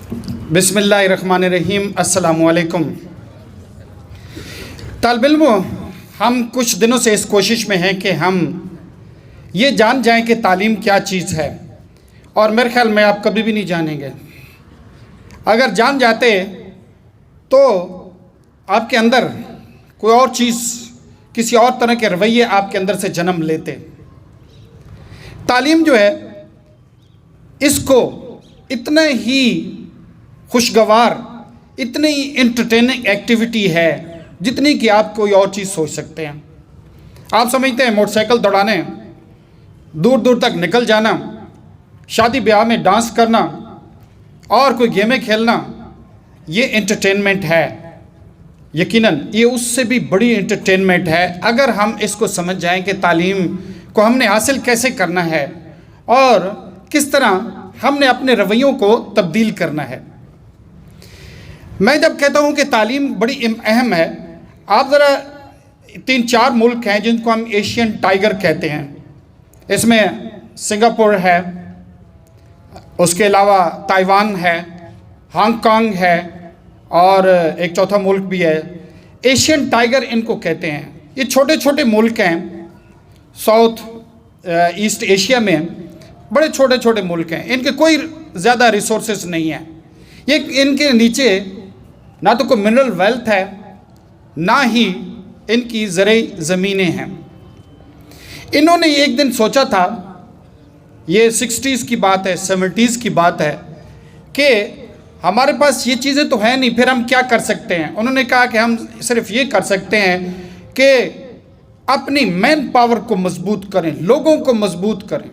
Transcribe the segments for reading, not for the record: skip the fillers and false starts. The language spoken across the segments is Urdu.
بسم اللہ الرحمن الرحیم۔ السلام علیکم طالب علموں، ہم کچھ دنوں سے اس کوشش میں ہیں کہ ہم یہ جان جائیں کہ تعلیم کیا چیز ہے، اور میرے خیال میں آپ کبھی بھی نہیں جانیں گے۔ اگر جان جاتے تو آپ کے اندر کوئی اور چیز، کسی اور طرح کے رویے آپ کے اندر سے جنم لیتے۔ تعلیم جو ہے اس کو اتنا ہی خوشگوار، اتنی ہی انٹرٹیننگ ایکٹیویٹی ہے جتنی کہ آپ کوئی اور چیز سوچ سکتے ہیں۔ آپ سمجھتے ہیں موٹر سائیکل دوڑانے، دور دور تک نکل جانا، شادی بیاہ میں ڈانس کرنا اور کوئی گیمیں کھیلنا یہ انٹرٹینمنٹ ہے؟ یقیناً یہ اس سے بھی بڑی انٹرٹینمنٹ ہے اگر ہم اس کو سمجھ جائیں کہ تعلیم کو ہم نے حاصل کیسے کرنا ہے اور کس طرح ہم نے اپنے رویوں کو تبدیل کرنا ہے۔ میں جب کہتا ہوں کہ تعلیم بڑی اہم ہے، آپ ذرا 3-4 ملک ہیں جن کو ہم ایشین ٹائیگر کہتے ہیں، اس میں سنگاپور ہے، اس کے علاوہ تائیوان ہے، ہانگ کانگ ہے، اور ایک چوتھا ملک بھی ہے۔ ایشین ٹائیگر ان کو کہتے ہیں۔ یہ چھوٹے چھوٹے ملک ہیں، ساؤتھ ایسٹ ایشیا میں بڑے چھوٹے چھوٹے ملک ہیں، ان کے کوئی زیادہ ریسورسز نہیں ہیں۔ یہ ان کے نیچے نہ تو کوئی منرل ویلتھ ہے، نہ ہی ان کی زرعی زمینیں ہیں۔ انہوں نے ایک دن سوچا تھا، یہ 60s کی بات ہے، 70s کی بات ہے، کہ ہمارے پاس یہ چیزیں تو ہیں نہیں، پھر ہم کیا کر سکتے ہیں؟ انہوں نے کہا کہ ہم صرف یہ کر سکتے ہیں کہ اپنی مین پاور کو مضبوط کریں، لوگوں کو مضبوط کریں،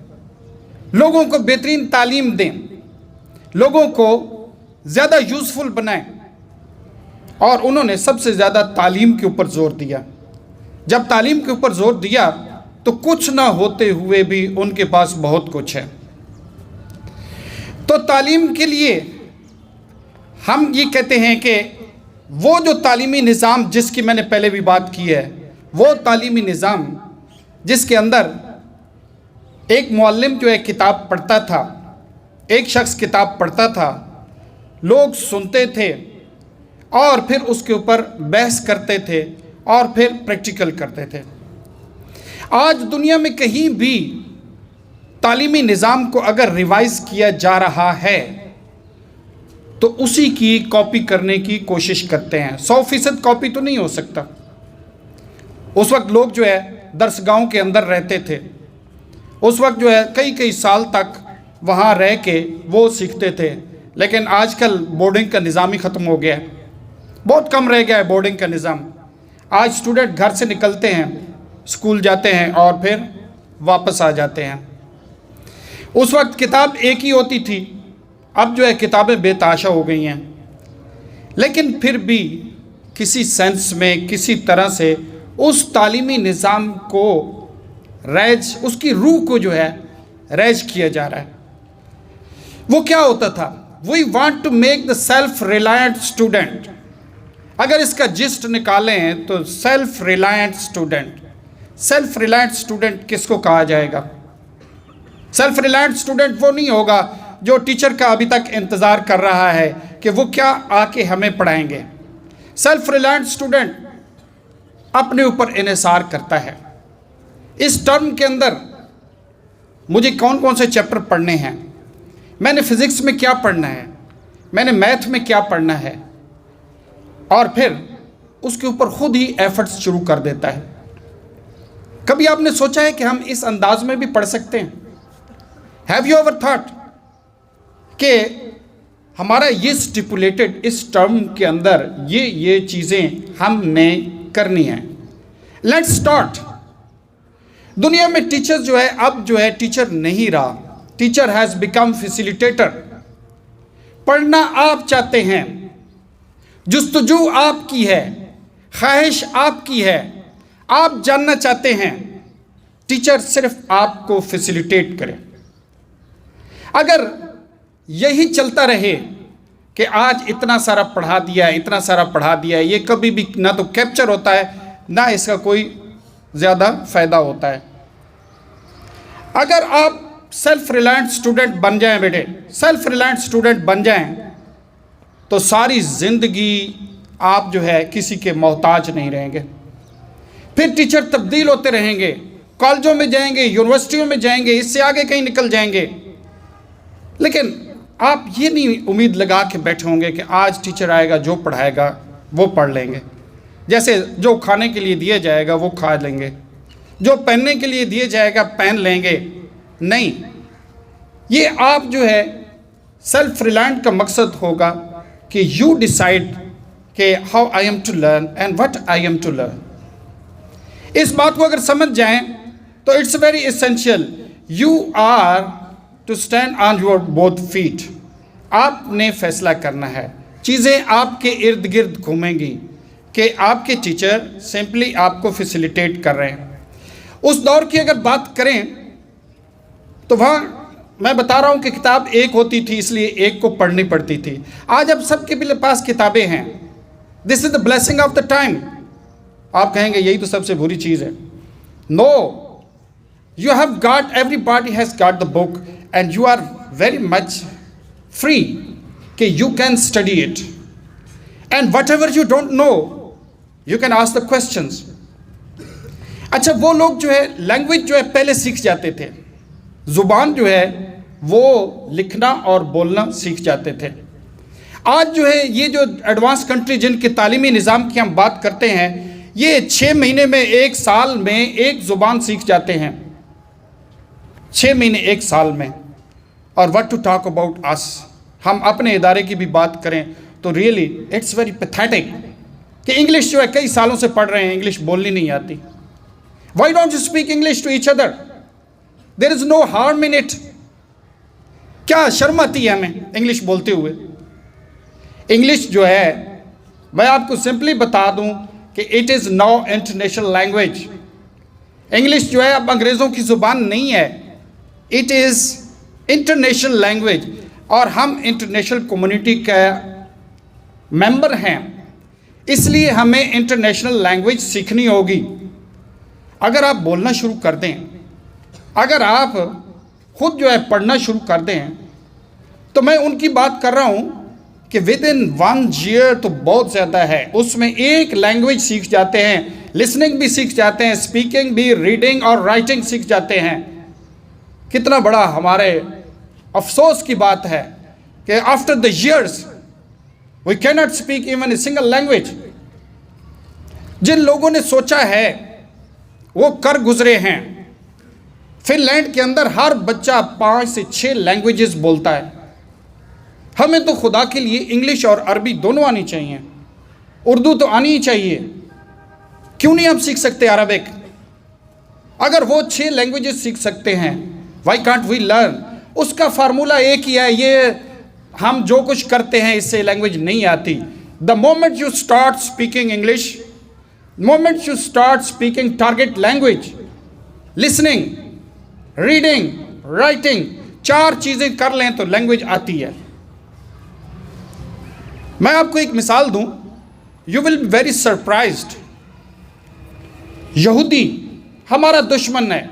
لوگوں کو بہترین تعلیم دیں، لوگوں کو زیادہ یوزفل بنائیں، اور انہوں نے سب سے زیادہ تعلیم کے اوپر زور دیا۔ جب تعلیم کے اوپر زور دیا تو کچھ نہ ہوتے ہوئے بھی ان کے پاس بہت کچھ ہے۔ تو تعلیم کے لیے ہم یہ کہتے ہیں کہ وہ جو تعلیمی نظام جس کی میں نے پہلے بھی بات کی ہے، وہ تعلیمی نظام جس کے اندر ایک معلم جو ہے کتاب پڑھتا تھا، ایک شخص کتاب پڑھتا تھا، لوگ سنتے تھے اور پھر اس کے اوپر بحث کرتے تھے اور پھر پریکٹیکل کرتے تھے۔ آج دنیا میں کہیں بھی تعلیمی نظام کو اگر ریوائز کیا جا رہا ہے تو اسی کی کاپی کرنے کی کوشش کرتے ہیں۔ 100% کاپی تو نہیں ہو سکتا۔ اس وقت لوگ جو ہے درسگاہوں کے اندر رہتے تھے، اس وقت جو ہے کئی سال تک وہاں رہ کے وہ سیکھتے تھے، لیکن آج کل بورڈنگ کا نظام ہی ختم ہو گیا ہے، بہت کم رہ گیا ہے بورڈنگ کا نظام۔ آج اسٹوڈنٹ گھر سے نکلتے ہیں، اسکول جاتے ہیں اور پھر واپس آ جاتے ہیں۔ اس وقت کتاب ایک ہی ہوتی تھی، اب جو ہے کتابیں بے تحاشا ہو گئی ہیں، لیکن پھر بھی کسی سینس میں کسی طرح سے اس تعلیمی نظام کو اس کی روح کو جو ہے ریج کیا جا رہا ہے۔ وہ کیا ہوتا تھا؟ We want to make the self reliant student. اگر اس کا جسٹ نکالیں تو self reliant student, self reliant student کس کو کہا جائے گا؟ سیلف ریلائنٹ اسٹوڈنٹ وہ نہیں ہوگا جو ٹیچر کا ابھی تک انتظار کر رہا ہے کہ وہ کیا آ کے ہمیں پڑھائیں گے۔ سیلف ریلائنٹ اسٹوڈنٹ اپنے اوپر انحصار کرتا ہے۔ اس ٹرم کے اندر مجھے کون کون سے چیپٹر پڑھنے ہیں، میں نے فزکس میں کیا پڑھنا ہے، میں نے میتھ میں کیا پڑھنا ہے، اور پھر اس کے اوپر خود ہی ایفرٹس شروع کر دیتا ہے۔ کبھی آپ نے سوچا ہے کہ ہم اس انداز میں بھی پڑھ سکتے ہیں؟ ہیو یو ایور تھاٹ کہ ہمارا یہ سٹیپولیٹڈ اس ٹرم کے اندر یہ چیزیں ہم نے کرنی ہیں؟ Let's start. دنیا میں ٹیچر جو ہے اب جو ہے ٹیچر نہیں رہا، ٹیچر ہیز بیکم فیسیلیٹیٹر۔ پڑھنا آپ چاہتے ہیں، جستجو آپ کی ہے، خواہش آپ کی ہے، آپ جاننا چاہتے ہیں، ٹیچر صرف آپ کو فیسیلیٹیٹ کرے۔ اگر یہی چلتا رہے کہ آج اتنا سارا پڑھا دیا ہے، اتنا سارا پڑھا دیا ہے، یہ کبھی بھی نہ تو کیپچر ہوتا ہے نہ اس کا کوئی زیادہ فائدہ ہوتا ہے۔ اگر آپ سیلف ریلائنٹ اسٹوڈنٹ بن جائیں بیٹے، سیلف ریلائنٹ اسٹوڈنٹ بن جائیں تو ساری زندگی آپ جو ہے کسی کے محتاج نہیں رہیں گے. پھر ٹیچر تبدیل ہوتے رہیں گے، کالجوں میں جائیں گے، یونیورسٹیوں میں جائیں گے، اس سے آگے کہیں نکل جائیں گے. لیکن آپ یہ نہیں امید لگا کے بیٹھے ہوں گے کہ آج ٹیچر آئے گا، جو پڑھائے گا وہ پڑھ لیں گے. جیسے جو کھانے کے لیے دیا جائے گا وہ کھا لیں گے، جو پہننے کے لیے دیا جائے گا پہن لیں گے. نہیں، یہ آپ جو ہے سیلف ریلائنٹ کا مقصد ہوگا کہ یو ڈیسائیڈ کہ how I am to learn and what I am to learn. اس بات کو اگر سمجھ جائیں تو it's very essential. You are to stand on your both feet. آپ نے فیصلہ کرنا ہے. چیزیں آپ کے ارد گرد گھومیں گی کہ آپ کے ٹیچر سمپلی آپ کو فیسیلیٹیٹ کر رہے ہیں. اس دور کی اگر بات کریں تو وہاں میں بتا رہا ہوں کہ کتاب ایک ہوتی تھی، اس لیے ایک کو پڑھنی پڑتی تھی. آج اب سب کے پاس کتابیں ہیں. This is the blessing of the time. آپ کہیں گے یہی تو سب سے بری چیز ہے. No, you have got, everybody has got the book and you are very much free کہ you can study it and whatever you don't know you can ask the questions. اچھا، وہ لوگ جو ہے لینگویج جو ہے پہلے سیکھ جاتے تھے، زبان جو ہے وہ لکھنا اور بولنا سیکھ جاتے تھے. آج جو ہے یہ جو ایڈوانس کنٹری جن کے تعلیمی نظام کی ہم بات کرتے ہیں، یہ 6 مہینے میں 1 سال میں ایک زبان سیکھ جاتے ہیں. 6 مہینے 1 سال میں. اور what to talk about us. ہم اپنے ادارے کی بھی بات کریں تو ریئلی اٹس ویری پیتھیٹک کہ انگلش جو ہے کئی سالوں سے پڑھ رہے ہیں، انگلش بولنی نہیں آتی. Why don't you speak English to each other? There is no harm in it. کیا شرم آتی ہے ہمیں انگلش بولتے ہوئے؟ انگلش جو ہے میں آپ کو سمپلی بتا دوں کہ it is now international language. English جو ہے اب انگریزوں کی زبان نہیں ہے، اٹ از انٹرنیشنل لینگویج. اور ہم انٹرنیشنل کمیونٹی کا ممبر ہیں، اس لیے ہمیں انٹرنیشنل لینگویج سیکھنی ہوگی. اگر آپ بولنا شروع کر دیں، اگر آپ خود جو ہے پڑھنا شروع کر دیں، تو میں ان کی بات کر رہا ہوں کہ ود ان 1 year تو بہت زیادہ ہے. اس میں ایک لینگویج سیکھ جاتے ہیں، لسننگ بھی سیکھ جاتے ہیں، اسپیکنگ بھی، ریڈنگ اور رائٹنگ سیکھ جاتے ہیں. کتنا بڑا ہمارے افسوس کی بات ہے کہ آفٹر دا ایئرس وی کی not speak even a single language. جن لوگوں نے سوچا ہے وہ کر گزرے ہیں. فن لینڈ کے اندر ہر بچہ 5 سے 6 لینگویجز بولتا ہے. ہمیں تو خدا کے لیے انگلش اور عربی دونوں آنی چاہیے. اردو تو آنی ہی چاہیے. کیوں نہیں ہم سیکھ سکتے عربک؟ اگر وہ 6 لینگویجز سیکھ سکتے ہیں، وائی کانٹ وی لرن؟ اس کا فارمولہ ایک ہی ہے، یہ ہم جو کچھ کرتے ہیں اس سے لینگویج نہیں آتی. The moment you start speaking English, moment you start speaking target language, listening, reading, writing, 4 چیزیں کر لیں تو لینگویج آتی ہے. میں آپ کو ایک مثال دوں، you will be very surprised. یہودی ہمارا دشمن ہے.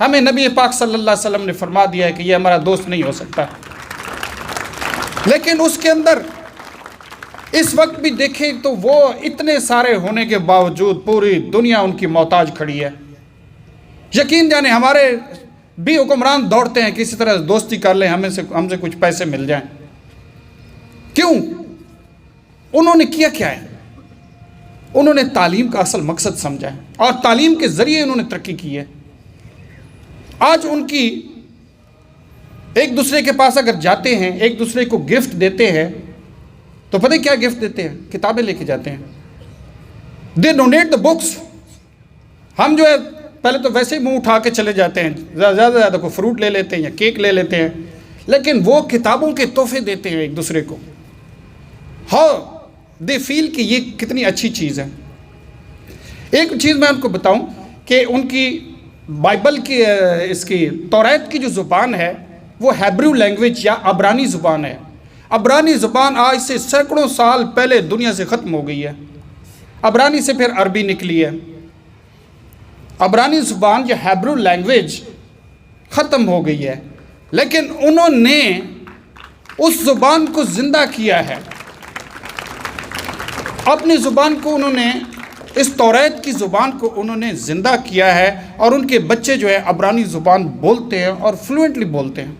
ہمیں نبی پاک صلی اللہ علیہ وسلم نے فرما دیا ہے کہ یہ ہمارا دوست نہیں ہو سکتا. لیکن اس کے اندر اس وقت بھی دیکھیں تو وہ اتنے سارے ہونے کے باوجود پوری دنیا ان کی محتاج کھڑی ہے. یقین جانے ہمارے بھی حکمران دوڑتے ہیں کسی طرح دوستی کر لیں، ہم سے کچھ پیسے مل جائیں. کیوں؟ انہوں نے کیا کیا ہے؟ انہوں نے تعلیم کا اصل مقصد سمجھا ہے اور تعلیم کے ذریعے انہوں نے ترقی کی ہے. آج ان کی ایک دوسرے کے پاس اگر جاتے ہیں، ایک دوسرے کو گفٹ دیتے ہیں تو پتہ کیا گفٹ دیتے ہیں؟ کتابیں لے کے جاتے ہیں. دے ڈونیٹ دا بکس. ہم جو ہے پہلے تو ویسے ہی منہ اٹھا کے چلے جاتے ہیں، زیادہ سے زیادہ کوئی فروٹ لے لیتے ہیں یا کیک لے لیتے ہیں، لیکن وہ کتابوں کے تحفے دیتے ہیں ایک دوسرے کو. ہاؤ دے فیل کہ یہ کتنی اچھی چیز ہے. ایک چیز میں ان کو بتاؤں کہ ان کی بائبل کی اس کی توریت کی جو زبان ہے وہ ہیبریو لینگویج یا عبرانی زبان ہے. عبرانی زبان آج سے سینکڑوں سال پہلے دنیا سے ختم ہو گئی ہے. عبرانی سے پھر عربی نکلی ہے. عبرانی زبان یا ہیبریو لینگویج ختم ہو گئی ہے، لیکن انہوں نے اس زبان کو زندہ کیا ہے. اپنی زبان کو انہوں نے، اس توریت کی زبان کو انہوں نے زندہ کیا ہے، اور ان کے بچے جو ہے عبرانی زبان بولتے ہیں اور فلوئنٹلی بولتے ہیں۔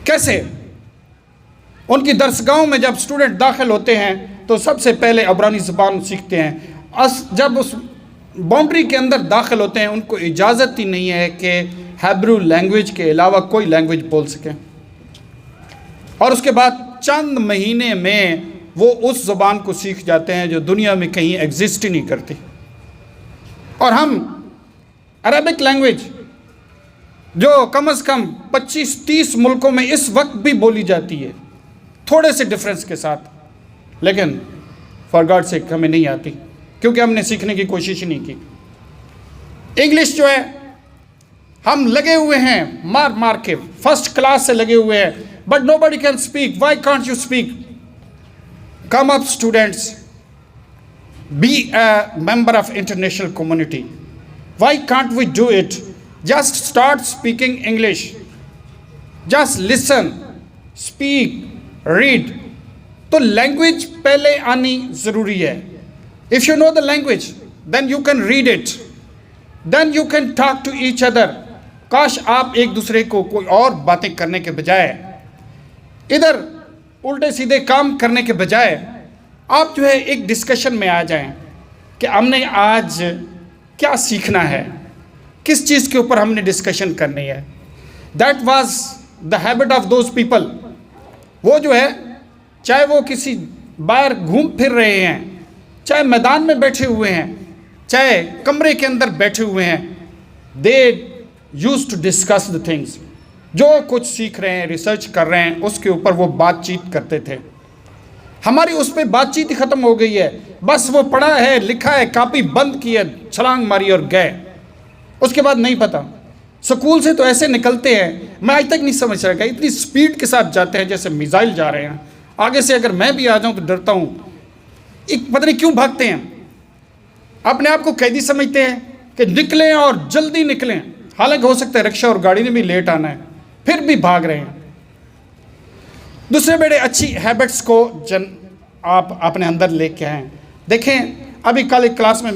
کیسے؟ ان کی درسگاہوں میں جب سٹوڈنٹ داخل ہوتے ہیں تو سب سے پہلے عبرانی زبان سیکھتے ہیں۔ جب اس باؤنڈری کے اندر داخل ہوتے ہیں ان کو اجازت ہی نہیں ہے کہ ہیبرو لینگویج کے علاوہ کوئی لینگویج بول سکیں، اور اس کے بعد چند مہینے میں وہ اس زبان کو سیکھ جاتے ہیں جو دنیا میں کہیں ایگزسٹ ہی نہیں کرتی۔ اور ہم عربک لینگویج جو کم از کم 25-30 ملکوں میں اس وقت بھی بولی جاتی ہے تھوڑے سے ڈفرینس کے ساتھ، لیکن فار گاڈ سیک ہمیں نہیں آتی کیونکہ ہم نے سیکھنے کی کوشش ہی نہیں کی۔ انگلش جو ہے ہم لگے ہوئے ہیں مار کے، فرسٹ کلاس سے لگے ہوئے ہیں، but nobody can speak. Why can't you speak? Come up students, be a member of international community. Why can't we do it? Just start speaking English, just listen, speak, read. تو لینگویج پہلے آنی ضروری ہے۔ If you know the language, then you can read it, then you can talk to each other۔ کاش آپ ایک دوسرے کو کوئی اور باتیں کرنے کے بجائے، ادھر الٹے سیدھے کام کرنے کے بجائے، آپ جو ہے ایک ڈسکشن میں آ جائیں کہ ہم نے آج کیا سیکھنا ہے، کس چیز کے اوپر ہم نے ڈسکشن کرنی ہے۔ That was the habit of those people۔ وہ جو ہے چاہے وہ کسی باہر گھوم پھر رہے ہیں، چاہے میدان میں بیٹھے ہوئے ہیں، چاہے کمرے کے اندر بیٹھے ہوئے ہیں، they used to discuss the things۔ جو کچھ سیکھ رہے ہیں، ریسرچ کر رہے ہیں، اس کے اوپر وہ بات چیت کرتے تھے۔ ہماری اس پہ بات چیت ہی ختم ہو گئی ہے، بس وہ پڑھا ہے، لکھا ہے، کاپی بند کی ہے، چھلانگ ماری اور گئے، اس کے بعد نہیں پتا۔ سکول سے تو ایسے نکلتے ہیں، میں آج تک نہیں سمجھ سکا، اتنی سپیڈ کے ساتھ جاتے ہیں جیسے میزائل جا رہے ہیں۔ آگے سے اگر میں بھی آ جاؤں تو ڈرتا ہوں، ایک پتہ نہیں کیوں بھاگتے ہیں، اپنے آپ کو قیدی سمجھتے ہیں کہ نکلیں اور جلدی نکلیں، حالانکہ ہو سکتا ہے رکشہ اور گاڑی نے بھی لیٹ آنا ہے، پھر بھی بھاگ رہے ہیں۔ دوسرے بڑے اچھی ہیبٹس کو آپ اپنے اندر لے کے آئیں۔ دیکھیں ابھی کل ایک کلاس میں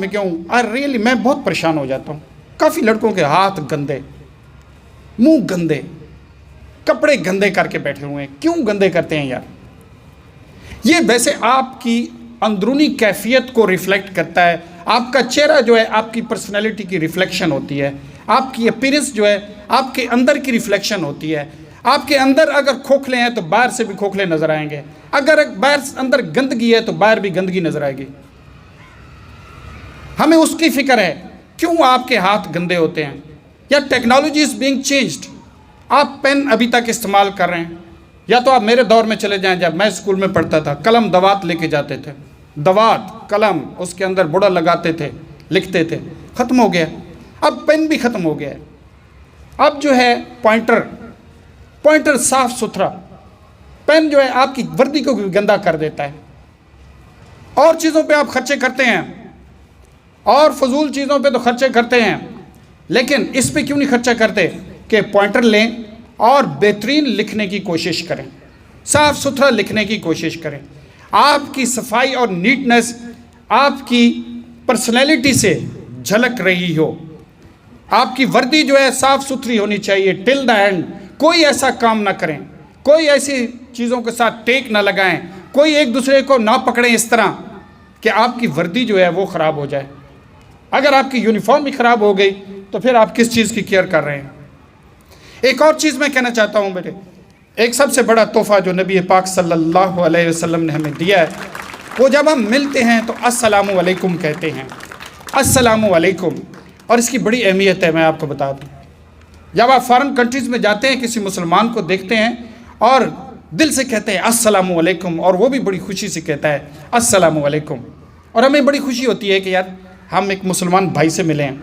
ریئلی میں بہت پریشان ہو جاتا ہوں، کافی لڑکوں کے ہاتھ گندے، منہ گندے، کپڑے گندے کر کے بیٹھے ہوئے ہیں۔ کیوں گندے کرتے ہیں یار؟ یہ ویسے آپ کی اندرونی کیفیت کو ریفلیکٹ کرتا ہے۔ آپ کا چہرہ جو ہے آپ کی پرسنالٹی کی ریفلیکشن ہوتی ہے، آپ کی اپیرنس جو ہے آپ کے اندر کی ریفلیکشن ہوتی ہے۔ آپ کے اندر اگر کھوکھلے ہیں تو باہر سے بھی کھوکھلے نظر آئیں گے، اگر باہر اندر گندگی ہے تو باہر بھی گندگی نظر آئے گی۔ ہمیں اس کی فکر ہے کیوں آپ کے ہاتھ گندے ہوتے ہیں، یا ٹیکنالوجی از بینگ چینجڈ۔ آپ پین ابھی تک استعمال کر رہے ہیں، یا تو آپ میرے دور میں چلے جائیں جب میں اسکول میں پڑھتا تھا، قلم دوات لے کے جاتے تھے، دوات قلم، اس کے اندر بڑا لگاتے تھے، لکھتے تھے، ختم ہو گیا۔ اب پین بھی ختم ہو گیا ہے، اب جو ہے پوائنٹر صاف ستھرا پین جو ہے آپ کی وردی کو بھی گندا کر دیتا ہے۔ اور چیزوں پہ آپ خرچے کرتے ہیں، اور فضول چیزوں پہ تو خرچے کرتے ہیں، لیکن اس پہ کیوں نہیں خرچہ کرتے کہ پوائنٹر لیں اور بہترین لکھنے کی کوشش کریں، صاف ستھرا لکھنے کی کوشش کریں۔ آپ کی صفائی اور نیٹنس آپ کی پرسنالٹی سے جھلک رہی ہو، آپ کی وردی جو ہے صاف ستھری ہونی چاہیے ٹل دا اینڈ۔ کوئی ایسا کام نہ کریں، کوئی ایسی چیزوں کے ساتھ ٹیک نہ لگائیں، کوئی ایک دوسرے کو نہ پکڑیں اس طرح کہ آپ کی وردی جو ہے وہ خراب ہو جائے۔ اگر آپ کی یونیفارم بھی خراب ہو گئی تو پھر آپ کس چیز کی کیئر کر رہے ہیں؟ ایک اور چیز میں کہنا چاہتا ہوں بیٹے، ایک سب سے بڑا تحفہ جو نبی پاک صلی اللہ علیہ وسلم نے ہمیں دیا ہے، وہ جب ہم ملتے ہیں تو السلام علیکم کہتے ہیں، السلام علیکم۔ اور اس کی بڑی اہمیت ہے، میں آپ کو بتا دوں۔ جب آپ فارن کنٹریز میں جاتے ہیں، کسی مسلمان کو دیکھتے ہیں اور دل سے کہتے ہیں السلام علیکم، اور وہ بھی بڑی خوشی سے کہتا ہے السلام علیکم، اور ہمیں بڑی خوشی ہوتی ہے کہ یار ہم ایک مسلمان بھائی سے ملے ہیں۔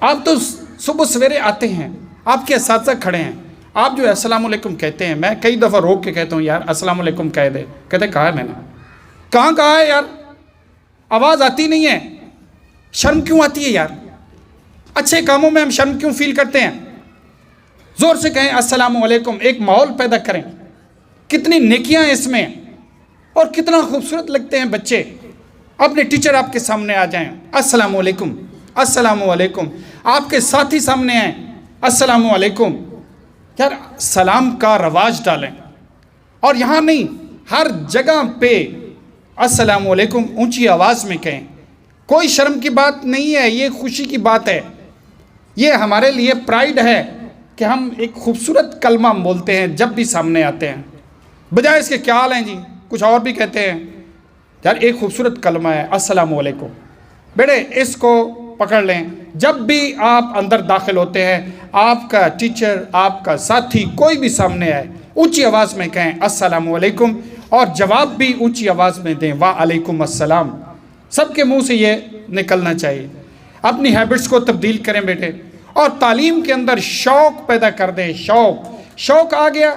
آپ تو صبح سویرے آتے ہیں، آپ کے اساتذہ کھڑے ہیں، آپ جو ہے السلام علیکم کہتے ہیں۔ میں کئی دفعہ روک کے کہتا ہوں یار السلام علیکم کہہ دے، کہتے کہا ہے میں نے، کہاں کہا ہے یار، آواز آتی نہیں ہے، شرم کیوں آتی ہے یار؟ اچھے کاموں میں ہم شرم کیوں فیل کرتے ہیں؟ زور سے کہیں السلام علیکم، ایک ماحول پیدا کریں۔ کتنی نیکیاں ہیں اس میں، اور کتنا خوبصورت لگتے ہیں بچے. اپنے ٹیچر آپ کے سامنے آ جائیں, السلام علیکم, السلام علیکم. آپ کے ساتھی سامنے آئیں, السلام علیکم. یار سلام کا رواج ڈالیں, اور یہاں نہیں, ہر جگہ پہ السلام علیکم اونچی آواز میں کہیں. کوئی شرم کی بات نہیں ہے, یہ خوشی کی بات ہے. یہ ہمارے لیے پرائیڈ ہے کہ ہم ایک خوبصورت کلمہ بولتے ہیں جب بھی سامنے آتے ہیں. بجائے اس کے کیا حال ہیں جی, کچھ اور بھی کہتے ہیں. یار ایک خوبصورت کلمہ ہے السلام علیکم. بیٹے اس کو پکڑ لیں. جب بھی آپ اندر داخل ہوتے ہیں, آپ کا ٹیچر, آپ کا ساتھی, کوئی بھی سامنے آئے, اونچی آواز میں کہیں السلام علیکم, اور جواب بھی اونچی آواز میں دیں وعلیکم السلام. سب کے منہ سے یہ نکلنا چاہیے. اپنی ہیبٹس کو تبدیل کریں بیٹے, اور تعلیم کے اندر شوق پیدا کر دیں. شوق آ گیا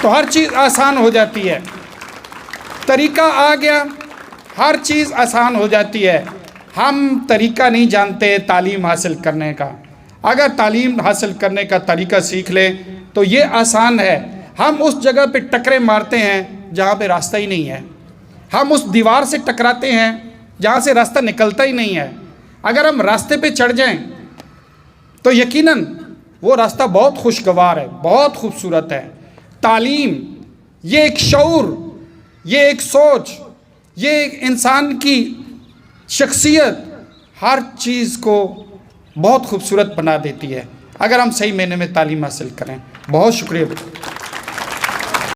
تو ہر چیز آسان ہو جاتی ہے. طریقہ آ گیا, ہر چیز آسان ہو جاتی ہے. ہم طریقہ نہیں جانتے تعلیم حاصل کرنے کا. اگر تعلیم حاصل کرنے کا طریقہ سیکھ لیں تو یہ آسان ہے. ہم اس جگہ پہ ٹکرے مارتے ہیں جہاں پہ راستہ ہی نہیں ہے. ہم اس دیوار سے ٹکراتے ہیں جہاں سے راستہ نکلتا ہی نہیں ہے. اگر ہم راستے پہ چڑھ جائیں تو یقیناً وہ راستہ بہت خوشگوار ہے, بہت خوبصورت ہے. تعلیم یہ ایک شعور, یہ ایک سوچ, یہ ایک انسان کی شخصیت, ہر چیز کو بہت خوبصورت بنا دیتی ہے اگر ہم صحیح معنی میں تعلیم حاصل کریں. بہت شکریہ.